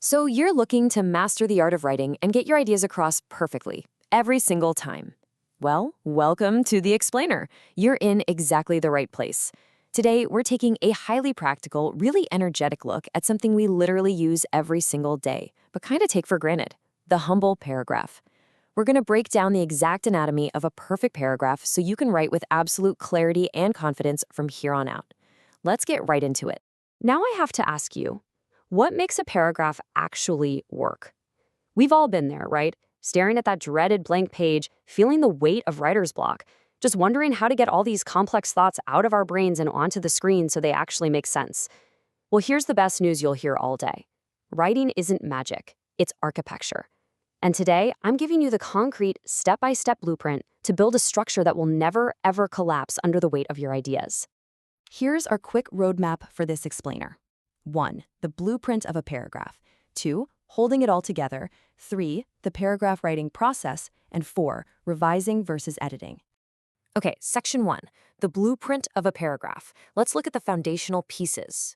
So you're looking to master the art of writing and get your ideas across perfectly, every single time. Well, welcome to The Explainer. You're in exactly the right place. Today, we're taking a highly practical, really energetic look at something we literally use every single day, but kind of take for granted: the humble paragraph. We're going to break down the exact anatomy of a perfect paragraph so you can write with absolute clarity and confidence from here on out. Let's get right into it. Now I have to ask you, what makes a paragraph actually work? We've all been there, right? Staring at that dreaded blank page, feeling the weight of writer's block, just wondering how to get all these complex thoughts out of our brains and onto the screen so they actually make sense. Well, here's the best news you'll hear all day. Writing isn't magic, it's architecture. And today, I'm giving you the concrete, step-by-step blueprint to build a structure that will never, ever collapse under the weight of your ideas. Here's our quick roadmap for this explainer. 1. The blueprint of a paragraph. 2. Holding it all together. 3. The paragraph writing process. And 4. Revising versus editing. Okay, section 1. The blueprint of a paragraph. Let's look at the foundational pieces.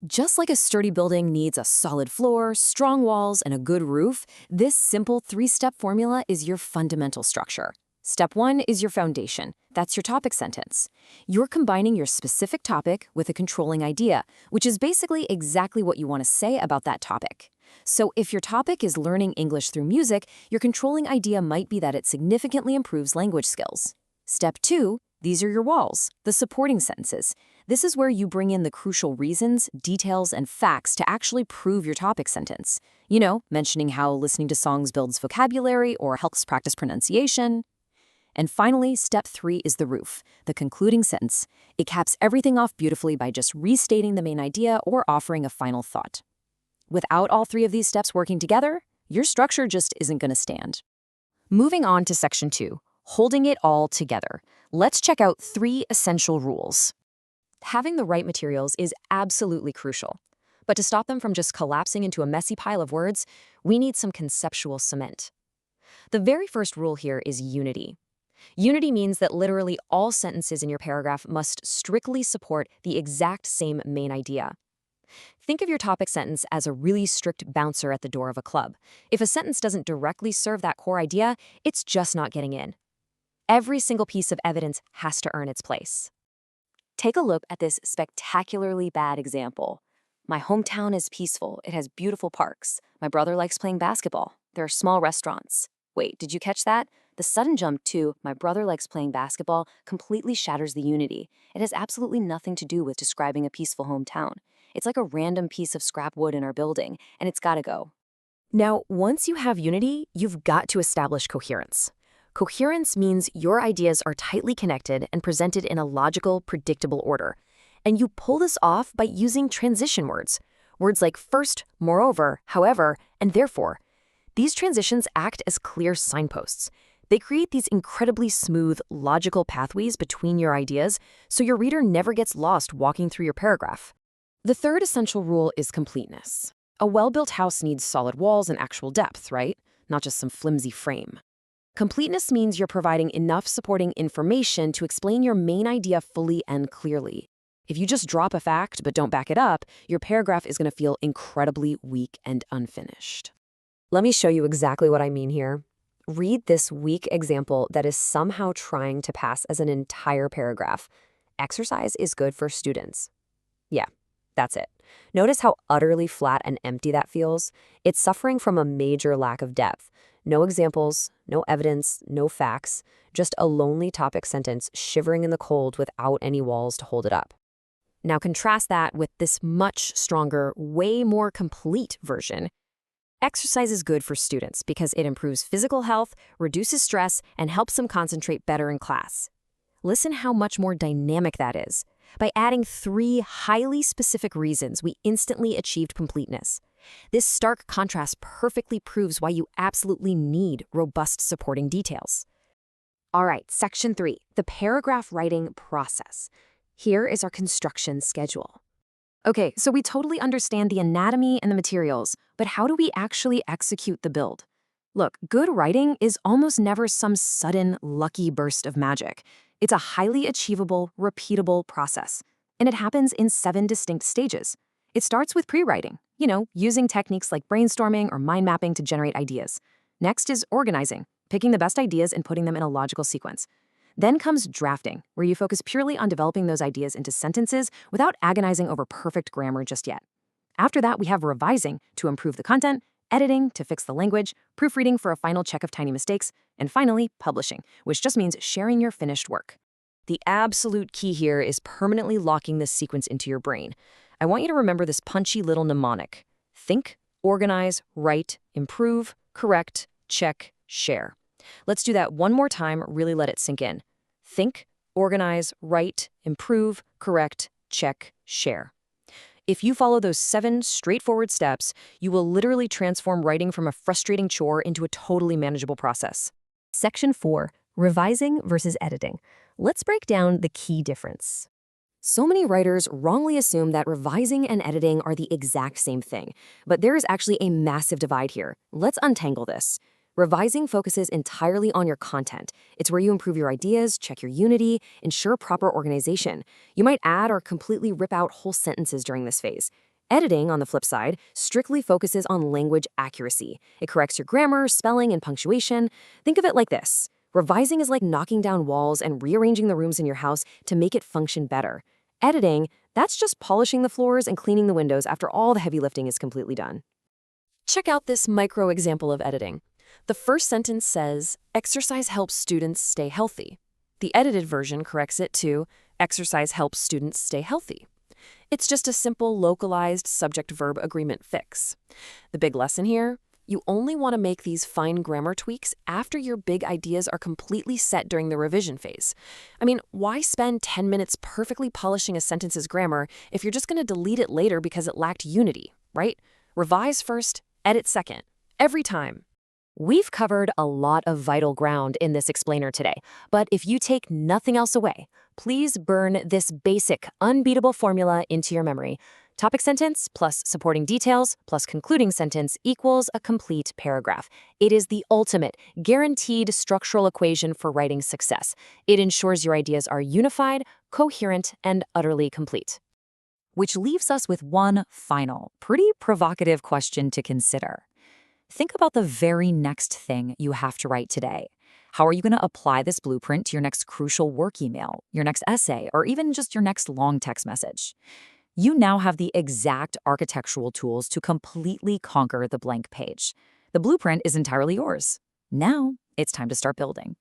Just like a sturdy building needs a solid floor, strong walls, and a good roof, this simple 3-step formula is your fundamental structure. Step 1 is your foundation. That's your topic sentence. You're combining your specific topic with a controlling idea, which is basically exactly what you want to say about that topic. So if your topic is learning English through music, your controlling idea might be that it significantly improves language skills. Step 2, these are your walls, the supporting sentences. This is where you bring in the crucial reasons, details, and facts to actually prove your topic sentence. You know, mentioning how listening to songs builds vocabulary or helps practice pronunciation. And finally, step 3 is the roof, the concluding sentence. It caps everything off beautifully by just restating the main idea or offering a final thought. Without all 3 of these steps working together, your structure just isn't going to stand. Moving on to section 2, holding it all together. Let's check out 3 essential rules. Having the right materials is absolutely crucial. But to stop them from just collapsing into a messy pile of words, we need some conceptual cement. The very first rule here is unity. Unity means that literally all sentences in your paragraph must strictly support the exact same main idea. Think of your topic sentence as a really strict bouncer at the door of a club. If a sentence doesn't directly serve that core idea, it's just not getting in. Every single piece of evidence has to earn its place. Take a look at this spectacularly bad example. My hometown is peaceful. It has beautiful parks. My brother likes playing basketball. There are small restaurants. Wait, did you catch that? The sudden jump to "my brother likes playing basketball" completely shatters the unity. It has absolutely nothing to do with describing a peaceful hometown. It's like a random piece of scrap wood in our building, and it's gotta go. Now, once you have unity, you've got to establish coherence. Coherence means your ideas are tightly connected and presented in a logical, predictable order. And you pull this off by using transition words. Words like first, moreover, however, and therefore. These transitions act as clear signposts. They create these incredibly smooth, logical pathways between your ideas, so your reader never gets lost walking through your paragraph. The third essential rule is completeness. A well-built house needs solid walls and actual depth, right? Not just some flimsy frame. Completeness means you're providing enough supporting information to explain your main idea fully and clearly. If you just drop a fact but don't back it up, your paragraph is going to feel incredibly weak and unfinished. Let me show you exactly what I mean here. Read this weak example that is somehow trying to pass as an entire paragraph. Exercise is good for students. Yeah, that's it. Notice how utterly flat and empty that feels? It's suffering from a major lack of depth. No examples, no evidence, no facts, just a lonely topic sentence shivering in the cold without any walls to hold it up. Now contrast that with this much stronger, way more complete version. Exercise is good for students because it improves physical health, reduces stress, and helps them concentrate better in class. Listen how much more dynamic that is. By adding 3 highly specific reasons, we instantly achieved completeness. This stark contrast perfectly proves why you absolutely need robust supporting details. All right, section 3, the paragraph writing process. Here is our construction schedule. Okay, so we totally understand the anatomy and the materials, but how do we actually execute the build? Look, good writing is almost never some sudden, lucky burst of magic. It's a highly achievable, repeatable process, and it happens in 7 distinct stages. It starts with pre-writing. using techniques like brainstorming or mind mapping to generate ideas. Next is organizing, picking the best ideas and putting them in a logical sequence. Then comes drafting, where you focus purely on developing those ideas into sentences without agonizing over perfect grammar just yet. After that, we have revising to improve the content, editing to fix the language, proofreading for a final check of tiny mistakes, and finally, publishing, which just means sharing your finished work. The absolute key here is permanently locking this sequence into your brain. I want you to remember this punchy little mnemonic. Think, organize, write, improve, correct, check, share. Let's do that one more time, really let it sink in. Think, organize, write, improve, correct, check, share. If you follow those 7 straightforward steps, you will literally transform writing from a frustrating chore into a totally manageable process. Section 4, Revising versus Editing. Let's break down the key difference. So many writers wrongly assume that revising and editing are the exact same thing, but there is actually a massive divide here. Let's untangle this. Revising focuses entirely on your content. It's where you improve your ideas, check your unity, ensure proper organization. You might add or completely rip out whole sentences during this phase. Editing, on the flip side, strictly focuses on language accuracy. It corrects your grammar, spelling, and punctuation. Think of it like this. Revising is like knocking down walls and rearranging the rooms in your house to make it function better. Editing, that's just polishing the floors and cleaning the windows after all the heavy lifting is completely done. Check out this micro example of editing. The first sentence says, "Exercise helps students stay healthy." The edited version corrects it to, "Exercise helps students stay healthy." It's just a simple localized subject-verb agreement fix. The big lesson here? You only want to make these fine grammar tweaks after your big ideas are completely set during the revision phase. I mean, why spend 10 minutes perfectly polishing a sentence's grammar if you're just going to delete it later because it lacked unity, right? Revise first, edit second. Every time. We've covered a lot of vital ground in this explainer today, but if you take nothing else away, please burn this basic, unbeatable formula into your memory. Topic sentence plus supporting details plus concluding sentence equals a complete paragraph. It is the ultimate, guaranteed structural equation for writing success. It ensures your ideas are unified, coherent, and utterly complete. Which leaves us with one final, pretty provocative question to consider. Think about the very next thing you have to write today. How are you going to apply this blueprint to your next crucial work email, your next essay, or even just your next long text message? You now have the exact architectural tools to completely conquer the blank page. The blueprint is entirely yours. Now, it's time to start building.